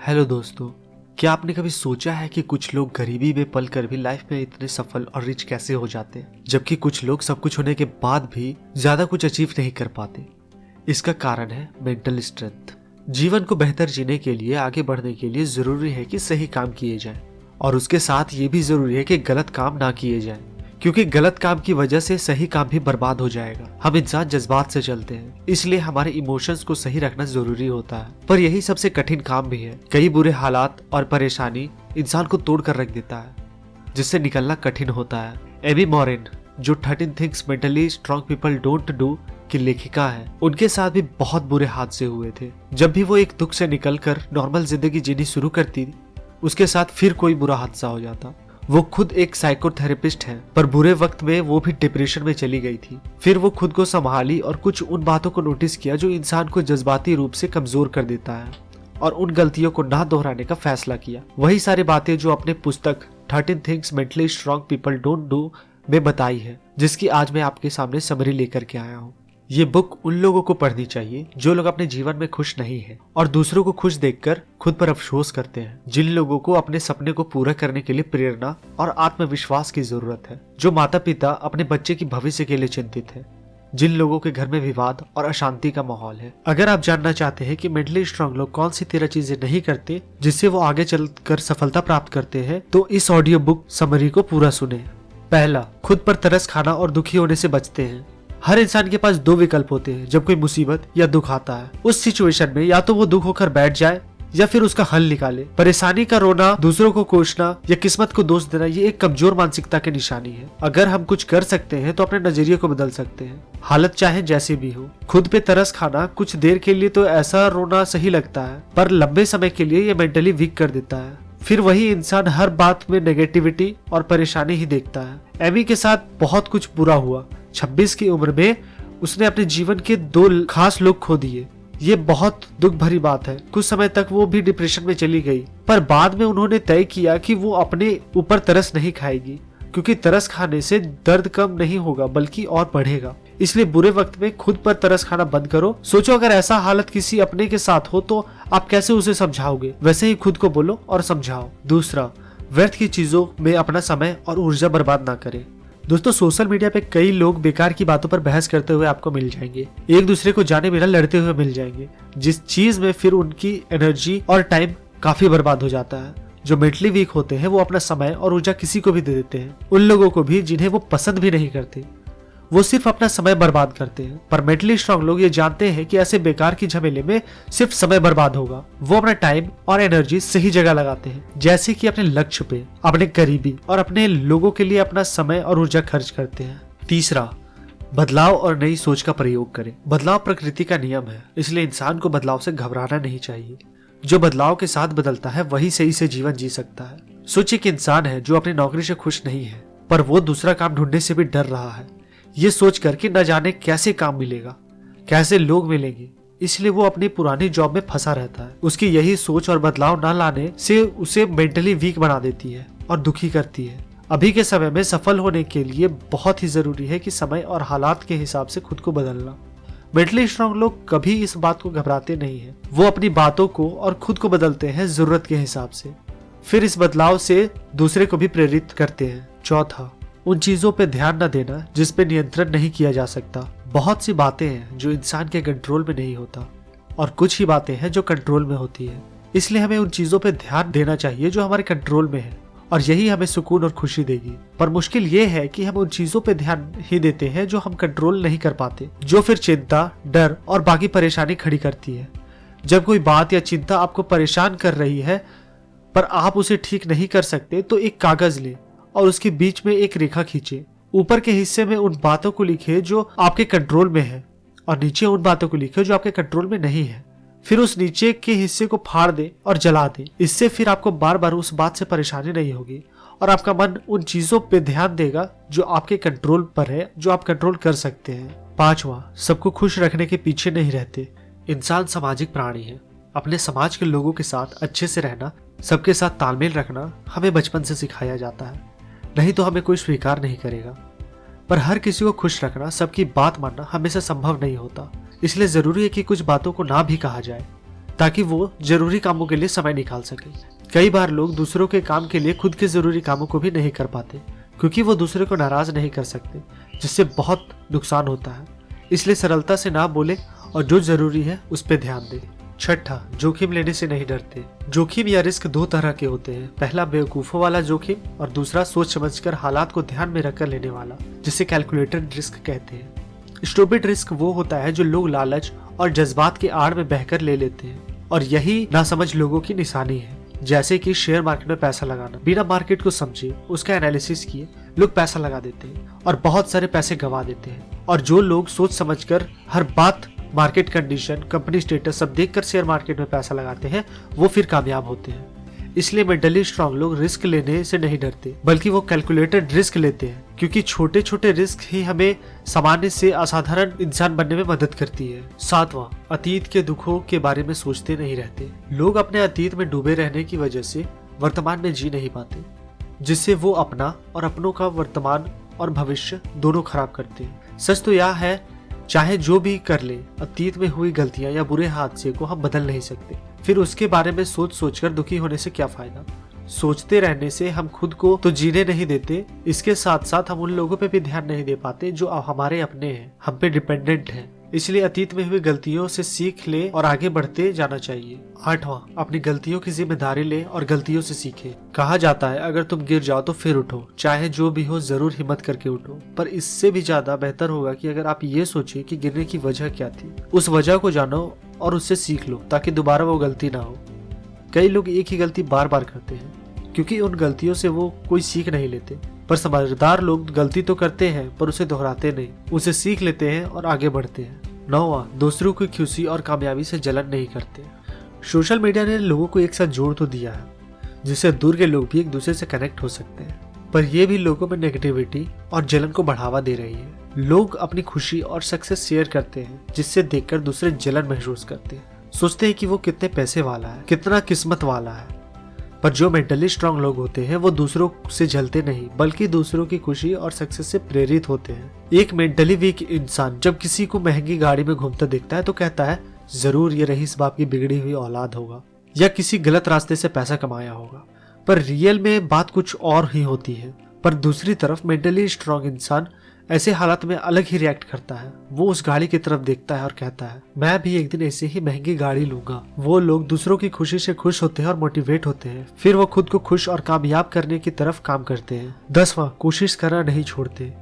Hello दोस्तों, क्या आपने कभी सोचा है कि कुछ लोग गरीबी में पल कर भी लाइफ में इतने सफल और रिच कैसे हो जाते हैं, जबकि कुछ लोग सब कुछ होने के बाद भी ज्यादा कुछ अचीव नहीं कर पाते। इसका कारण है मेंटल स्ट्रेंथ। जीवन को बेहतर जीने के लिए, आगे बढ़ने के लिए जरूरी है कि सही काम किए जाएं, और उसके साथ ये भी जरूरी है कि गलत काम ना किए जाएं, क्योंकि गलत काम की वजह से सही काम भी बर्बाद हो जाएगा। हम इंसान जज्बात से चलते हैं, इसलिए हमारे इमोशंस को सही रखना जरूरी होता है, पर यही सबसे कठिन काम भी है। कई बुरे हालात और परेशानी इंसान को तोड़ कर रख देता है, जिससे निकलना कठिन होता है। एमी मॉरिन, जो 13 things mentally strong people don't do की लेखिका है, उनके साथ भी बहुत बुरे हादसे हुए थे। जब भी वो एक दुख से निकलकर नॉर्मल जिंदगी जीनी शुरू करती, उसके साथ फिर कोई बुरा हादसा हो जाता। वो खुद एक साइकोथेरेपिस्ट है, पर बुरे वक्त में वो भी डिप्रेशन में चली गई थी। फिर वो खुद को संभाली और कुछ उन बातों को नोटिस किया जो इंसान को जज्बाती रूप से कमजोर कर देता है, और उन गलतियों को ना दोहराने का फैसला किया। वही सारी बातें जो अपने पुस्तक 13 things mentally strong people don't do में बताई है, जिसकी आज मैं आपके सामने समरी लेकर के आया हूँ। ये बुक उन लोगों को पढ़नी चाहिए जो लोग अपने जीवन में खुश नहीं हैं और दूसरों को खुश देखकर खुद पर अफसोस करते हैं। जिन लोगों को अपने सपने को पूरा करने के लिए प्रेरणा और आत्मविश्वास की जरूरत है। जो माता पिता अपने बच्चे की भविष्य के लिए चिंतित है। जिन लोगों के घर में विवाद और अशांति का माहौल है। अगर आप जानना चाहते हैं कि मेंटली स्ट्रांग लोग कौन सी 13 चीजें नहीं करते जिससे वो आगे चलकर सफलता प्राप्त करते हैं, तो इस ऑडियो बुक समरी को पूरा सुने। पहला, खुद पर तरस खाना और दुखी होने से बचते हैं। हर इंसान के पास दो विकल्प होते हैं जब कोई मुसीबत या दुख आता है। उस सिचुएशन में या तो वो दुख होकर बैठ जाए या फिर उसका हल निकाले। परेशानी का रोना, दूसरों को कोसना या किस्मत को दोष देना, ये एक कमजोर मानसिकता की निशानी है। अगर हम कुछ कर सकते हैं तो अपने नजरिए को बदल सकते हैं, हालत चाहे जैसी भी हो। खुद पे तरस खाना, कुछ देर के लिए तो ऐसा रोना सही लगता है, पर लंबे समय के लिए ये मेंटली वीक कर देता है। फिर वही इंसान हर बात में नेगेटिविटी और परेशानी ही देखता है। एमी के साथ बहुत कुछ बुरा हुआ। 26 की उम्र में उसने अपने जीवन के 2 खास लोग खो दिए। ये बहुत दुख भरी बात है। कुछ समय तक वो भी डिप्रेशन में चली गई, पर बाद में उन्होंने तय किया कि वो अपने ऊपर तरस नहीं खाएगी, क्योंकि तरस खाने से दर्द कम नहीं होगा बल्कि और बढ़ेगा। इसलिए बुरे वक्त में खुद पर तरस खाना बंद करो। सोचो, अगर ऐसा हालत किसी अपने के साथ हो तो आप कैसे उसे समझाओगे, वैसे ही खुद को बोलो और समझाओ। दूसरा, व्यर्थ की चीजों में अपना समय और ऊर्जा बर्बाद ना करें। दोस्तों, सोशल मीडिया पे कई लोग बेकार की बातों पर बहस करते हुए आपको मिल जाएंगे। एक दूसरे को जाने बिना लड़ते हुए मिल जाएंगे, जिस चीज में फिर उनकी एनर्जी और टाइम काफी बर्बाद हो जाता है। जो मेंटली वीक होते हैं वो अपना समय और ऊर्जा किसी को भी दे देते हैं, उन लोगों को भी जिन्हें वो पसंद भी नहीं करते। वो सिर्फ अपना समय बर्बाद करते हैं। पर मेंटली स्ट्रांग लोग ये जानते हैं कि ऐसे बेकार की झमेले में सिर्फ समय बर्बाद होगा। वो अपना टाइम और एनर्जी सही जगह लगाते हैं, जैसे कि अपने लक्ष्य पे, अपने करीबी और अपने लोगों के लिए अपना समय और ऊर्जा खर्च करते हैं। तीसरा, बदलाव और नई सोच का प्रयोग करें। बदलाव प्रकृति का नियम है, इसलिए इंसान को बदलाव से घबराना नहीं चाहिए। जो बदलाव के साथ बदलता है वही सही से जीवन जी सकता है। सोचिए कि इंसान है जो अपनी नौकरी से खुश नहीं है, पर वो दूसरा काम ढूंढने से भी डर रहा है, ये सोच कर कि न जाने कैसे काम मिलेगा, कैसे लोग मिलेंगे, इसलिए वो अपनी पुरानी जॉब में फंसा रहता है। उसकी यही सोच और बदलाव न लाने से उसे मेंटली वीक बना देती है और दुखी करती है। अभी के समय में सफल होने के लिए बहुत ही जरूरी है कि समय और हालात के हिसाब से खुद को बदलना। मेंटली स्ट्रांग लोग कभी इस बात को घबराते नहीं है। वो अपनी बातों को और खुद को बदलते हैं जरूरत के हिसाब से, फिर इस बदलाव से दूसरे को भी प्रेरित करते हैं। चौथा, उन चीजों पे ध्यान न देना जिस पे नियंत्रण नहीं किया जा सकता। बहुत सी बातें हैं जो इंसान के कंट्रोल में नहीं होता, और कुछ ही बातें हैं जो कंट्रोल में होती है। इसलिए हमें उन चीजों पे ध्यान देना चाहिए जो हमारे कंट्रोल में है, और यही हमें सुकून और खुशी देगी। पर मुश्किल ये है कि हम उन चीजों पे ध्यान ही देते हैं जो हम कंट्रोल नहीं कर पाते, जो फिर चिंता, डर और बाकी परेशानी खड़ी करती है। जब कोई बात या चिंता आपको परेशान कर रही है पर आप उसे ठीक नहीं कर सकते, तो एक कागज ले और उसके बीच में एक रेखा खींचे। ऊपर के हिस्से में उन बातों को लिखे जो आपके कंट्रोल में है, और नीचे उन बातों को लिखे जो आपके कंट्रोल में नहीं है। फिर उस नीचे के हिस्से को फाड़ दे और जला दे। इससे फिर आपको बार बार उस बात से परेशानी नहीं होगी, और आपका मन उन चीजों पे ध्यान देगा जो आपके कंट्रोल पर है, जो आप कंट्रोल कर सकते हैं। पांचवा, सबको खुश रखने के पीछे नहीं रहते। इंसान सामाजिक प्राणी है। अपने समाज के लोगों के साथ अच्छे से रहना, सबके साथ तालमेल रखना हमें बचपन से सिखाया जाता है, नहीं तो हमें कोई स्वीकार नहीं करेगा। पर हर किसी को खुश रखना, सबकी बात मानना हमेशा संभव नहीं होता। इसलिए जरूरी है कि कुछ बातों को ना भी कहा जाए, ताकि वो जरूरी कामों के लिए समय निकाल सके। कई बार लोग दूसरों के काम के लिए खुद के जरूरी कामों को भी नहीं कर पाते, क्योंकि वो दूसरे को नाराज नहीं कर सकते, जिससे बहुत नुकसान होता है। इसलिए सरलता से ना बोले और जो जरूरी है उस पर ध्यान दें। छठा, जोखिम लेने से नहीं डरते। जोखिम या रिस्क दो तरह के होते हैं। पहला बेवकूफों वाला जोखिम और दूसरा सोच समझकर हालात को ध्यान में रखकर लेने वाला, जिसे कैलकुलेटेड रिस्क कहते हैं। स्टूपिड रिस्क वो होता है जो लोग लालच और जज्बात के आड़ में बहकर ले लेते हैं, और यही नासमझ लोगों की निशानी है। जैसे कि शेयर मार्केट में पैसा लगाना, बिना मार्केट को समझे, उसका एनालिसिस किए लोग पैसा लगा देते हैं और बहुत सारे पैसे गंवा देते हैं। और जो लोग सोच समझकर हर बात, मार्केट कंडीशन, कंपनी स्टेटस सब देखकर शेयर मार्केट में पैसा लगाते हैं, वो फिर कामयाब होते हैं। इसलिए मेंटली स्ट्रांग लोग रिस्क लेने से नहीं डरते, बल्कि वो कैलकुलेटेड रिस्क लेते हैं, क्योंकि छोटे छोटे रिस्क ही हमें सामान्य से असाधारण इंसान बनने में मदद करती है। सातवां, अतीत के दुखों के बारे में सोचते नहीं रहते। लोग अपने अतीत में डूबे रहने की वजह से वर्तमान में जी नहीं पाते, जिससे वो अपना और अपनों का वर्तमान और भविष्य दोनों खराब करते हैं। सच तो यह है, चाहे जो भी कर ले, अतीत में हुई गलतियां या बुरे हादसे को हम बदल नहीं सकते। फिर उसके बारे में सोच सोचकर दुखी होने से क्या फायदा। सोचते रहने से हम खुद को तो जीने नहीं देते, इसके साथ साथ हम उन लोगों पे भी ध्यान नहीं दे पाते जो हमारे अपने हैं, हम पे डिपेंडेंट हैं। इसलिए अतीत में हुई गलतियों से सीख ले और आगे बढ़ते जाना चाहिए। आठवां, अपनी गलतियों की जिम्मेदारी ले और गलतियों से सीखे। कहा जाता है, अगर तुम गिर जाओ तो फिर उठो, चाहे जो भी हो जरूर हिम्मत करके उठो। पर इससे भी ज्यादा बेहतर होगा कि अगर आप ये सोचे कि गिरने की वजह क्या थी, उस वजह को जानो और उससे सीख लो, ताकि दोबारा वो गलती ना हो। कई लोग एक ही गलती बार बार करते हैं, क्योंकि उन गलतियों से वो कोई सीख नहीं लेते। पर समझदार लोग गलती तो करते हैं पर उसे दोहराते नहीं, उसे सीख लेते हैं और आगे बढ़ते हैं। नौवां, दूसरों की खुशी और कामयाबी से जलन नहीं करते। सोशल मीडिया ने लोगों को एक साथ जोड़ तो दिया है, जिससे दूर के लोग भी एक दूसरे से कनेक्ट हो सकते हैं, पर यह भी लोगों में नेगेटिविटी और जलन को बढ़ावा दे रही है। लोग अपनी खुशी और सक्सेस शेयर करते हैं, जिससे देखकर दूसरे जलन महसूस करते हैं, सोचते हैं कि वो कितने पैसे वाला है, कितना किस्मत वाला है। पर जो मेंटली स्ट्रांग लोग होते हैं वो दूसरों से जलते नहीं, बल्कि दूसरों की खुशी और सक्सेस से प्रेरित होते हैं। एक मेंटली वीक इंसान जब किसी को महंगी गाड़ी में घूमता देखता है तो कहता है, जरूर ये रईस बाप की बिगड़ी हुई औलाद होगा या किसी गलत रास्ते से पैसा कमाया होगा। पर रियल में बात कुछ और ही होती है। पर दूसरी तरफ मेंटली स्ट्रांग इंसान ऐसे हालात में अलग ही रिएक्ट करता है। वो उस गाड़ी की तरफ देखता है और कहता है, मैं भी एक दिन ऐसे ही महंगी गाड़ी लूंगा। वो लोग दूसरों की खुशी से खुश होते हैं और मोटिवेट होते हैं, फिर वो खुद को खुश और कामयाब करने की तरफ काम करते हैं। 10वां, कोशिश करना नहीं छोड़ते।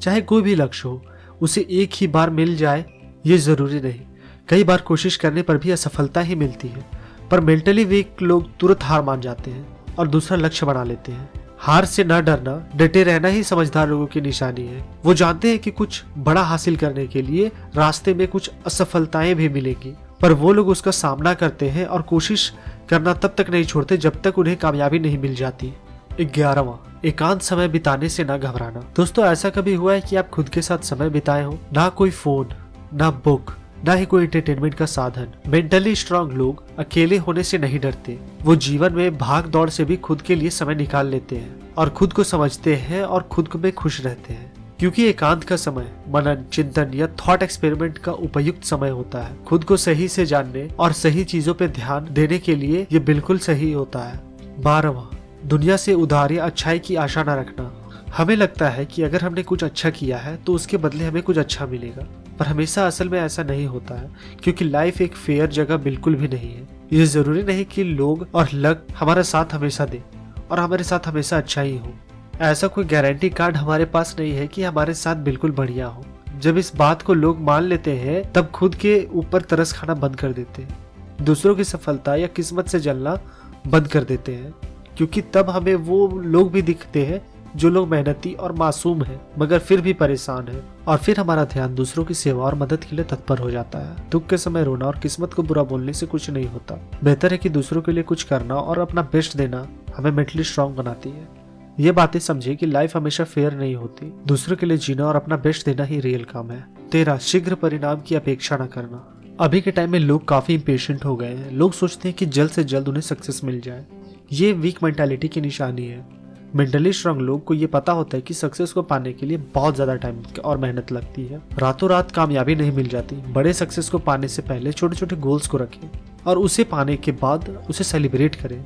चाहे कोई भी लक्ष्य हो, उसे एक ही बार मिल जाए ये जरूरी नहीं। कई बार कोशिश करने पर भी असफलता ही मिलती है। पर मेंटली वीक लोग तुरंत हार मान जाते हैं और दूसरा लक्ष्य बना लेते हैं। हार से न डरना, डटे रहना ही समझदार लोगों की निशानी है। वो जानते हैं कि कुछ बड़ा हासिल करने के लिए रास्ते में कुछ असफलताएं भी मिलेंगी, पर वो लोग उसका सामना करते हैं और कोशिश करना तब तक नहीं छोड़ते जब तक उन्हें कामयाबी नहीं मिल जाती। 11वां, एकांत समय बिताने से न घबराना। दोस्तों, ऐसा कभी हुआ है कि आप खुद के साथ समय बिताए हो? ना कोई फोन, ना बुक, ना ही कोई एंटरटेनमेंट का साधन। मेंटली स्ट्रांग लोग अकेले होने से नहीं डरते। वो जीवन में भाग दौड़ से भी खुद के लिए समय निकाल लेते हैं और खुद को समझते हैं और खुद में खुश रहते हैं, क्योंकि एकांत का समय मनन, चिंतन या थॉट एक्सपेरिमेंट का उपयुक्त समय होता है। खुद को सही से जानने और सही चीजों पर ध्यान देने के लिए ये बिल्कुल सही होता है। 12वां, दुनिया से उधार या अच्छाई की आशा न रखना। हमें लगता है कि अगर हमने कुछ अच्छा किया है तो उसके बदले हमें कुछ अच्छा मिलेगा, पर हमेशा असल में ऐसा नहीं होता है, क्योंकि लाइफ एक फेयर जगह बिल्कुल भी नहीं है। ये जरूरी नहीं कि लोग और लक हमारा साथ हमेशा दे और हमारे साथ हमेशा अच्छा ही हो। ऐसा कोई गारंटी कार्ड हमारे पास नहीं है कि हमारे साथ बिल्कुल बढ़िया हो। जब इस बात को लोग मान लेते हैं तब खुद के ऊपर तरस खाना बंद कर देते हैं, दूसरों की सफलता या किस्मत से जलना बंद कर देते हैं, क्योंकि तब हमें वो लोग भी दिखते हैं जो लोग मेहनती और मासूम हैं मगर फिर भी परेशान हैं, और फिर हमारा ध्यान दूसरों की सेवा और मदद के लिए तत्पर हो जाता है। दुख के समय रोना और किस्मत को बुरा बोलने से कुछ नहीं होता। बेहतर है कि दूसरों के लिए कुछ करना और अपना बेस्ट देना हमें मेंटली स्ट्रांग बनाती है। ये बातें समझे कि लाइफ हमेशा फेयर नहीं होती। दूसरों के लिए जीना और अपना बेस्ट देना ही रियल काम है। 13, शीघ्र परिणाम की अपेक्षा न करना। अभी के टाइम में लोग काफी इम्पेशेंट हो गए हैं। लोग सोचते हैं कि जल्द से जल्द उन्हें सक्सेस मिल जाए। ये वीक मेंटालिटी की निशानी है। मेंटली स्ट्रांग लोग को ये पता होता है कि सक्सेस को पाने के लिए बहुत ज्यादा टाइम और मेहनत लगती है। रातों रात कामयाबी नहीं मिल जाती। बड़े सक्सेस को पाने से पहले छोटे छोटे गोल्स को रखें और उसे पाने के बाद उसे सेलिब्रेट करें,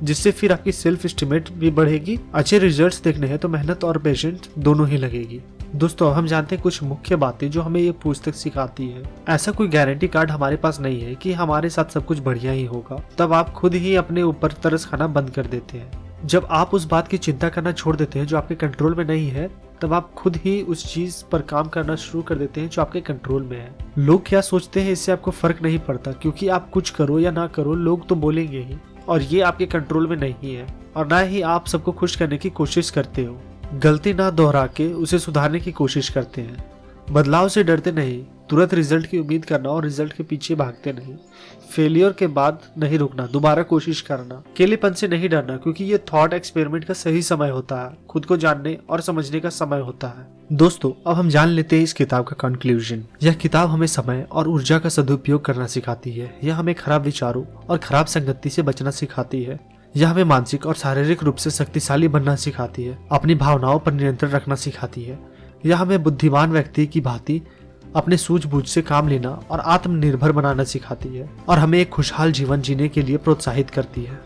जिससे फिर आपकी सेल्फ एस्टीमेट भी बढ़ेगी। अच्छे रिजल्ट्स देखने हैं तो मेहनत और पेशेंस दोनों ही लगेगी। दोस्तों, हम जानते हैं कुछ मुख्य बातें जो हमें ये पुस्तक सिखाती है। ऐसा कोई गारंटी कार्ड हमारे पास नहीं है कि हमारे साथ सब कुछ बढ़िया ही होगा, तब आप खुद ही अपने ऊपर तरस खाना बंद कर देते हैं। जब आप उस बात की चिंता करना छोड़ देते हैं जो आपके कंट्रोल में नहीं है, तब आप खुद ही उस चीज पर काम करना शुरू कर देते हैं जो आपके कंट्रोल में है। लोग क्या सोचते हैं इससे आपको फर्क नहीं पड़ता, क्योंकि आप कुछ करो या ना करो लोग तो बोलेंगे ही, और ये आपके कंट्रोल में नहीं है। और ना ही आप सबको खुश करने की कोशिश करते हो। गलती ना दोहरा के उसे सुधारने की कोशिश करते हैं। बदलाव से डरते नहीं, तुरंत रिजल्ट की उम्मीद करना और रिजल्ट के पीछे भागते नहीं। फेलियर के बाद नहीं रुकना, दोबारा कोशिश करना। अकेलेपन से नहीं डरना, क्योंकि ये थॉट एक्सपेरिमेंट का सही समय होता है, खुद को जानने और समझने का समय होता है। दोस्तों, अब हम जान लेते हैं इस किताब का कंक्लूजन। यह किताब हमें समय और ऊर्जा का सदुपयोग करना सिखाती है। यह हमें खराब विचारों और खराब संगति से बचना सिखाती है। यह हमें मानसिक और शारीरिक रूप से शक्तिशाली बनना सिखाती है, अपनी भावनाओं पर नियंत्रण रखना सिखाती है। यह हमें बुद्धिमान व्यक्ति की भांति अपने सूझबूझ से काम लेना और आत्मनिर्भर बनाना सिखाती है, और हमें एक खुशहाल जीवन जीने के लिए प्रोत्साहित करती है।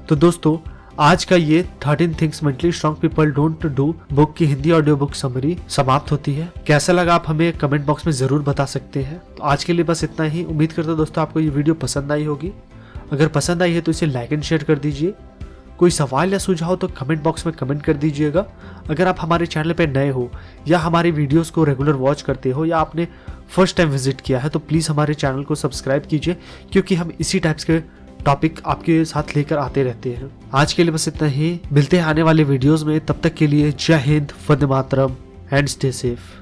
तो दोस्तों, आज का ये 13 things mentally strong people don't do book की हिंदी ऑडियो बुक समरी समाप्त होती है। कैसा लगा आप हमें कमेंट बॉक्स में जरूर बता सकते हैं। तो आज के लिए बस इतना ही। उम्मीद करता हूं दोस्तों आपको ये वीडियो पसंद आई होगी। अगर पसंद आई है तो इसे लाइक एंड शेयर कर दीजिए। कोई सवाल या सुझाव तो कमेंट बॉक्स में कमेंट कर दीजिएगा। अगर आप हमारे चैनल पर नए हो या हमारी वीडियोस को रेगुलर वॉच करते हो या आपने फर्स्ट टाइम विजिट किया है तो प्लीज़ हमारे चैनल को सब्सक्राइब कीजिए, क्योंकि हम इसी टाइप्स के टॉपिक आपके साथ लेकर आते रहते हैं। आज के लिए बस इतना ही। मिलते हैं आने वाले वीडियोज़ में। तब तक के लिए जय Hind, Vande Mataram and stay safe.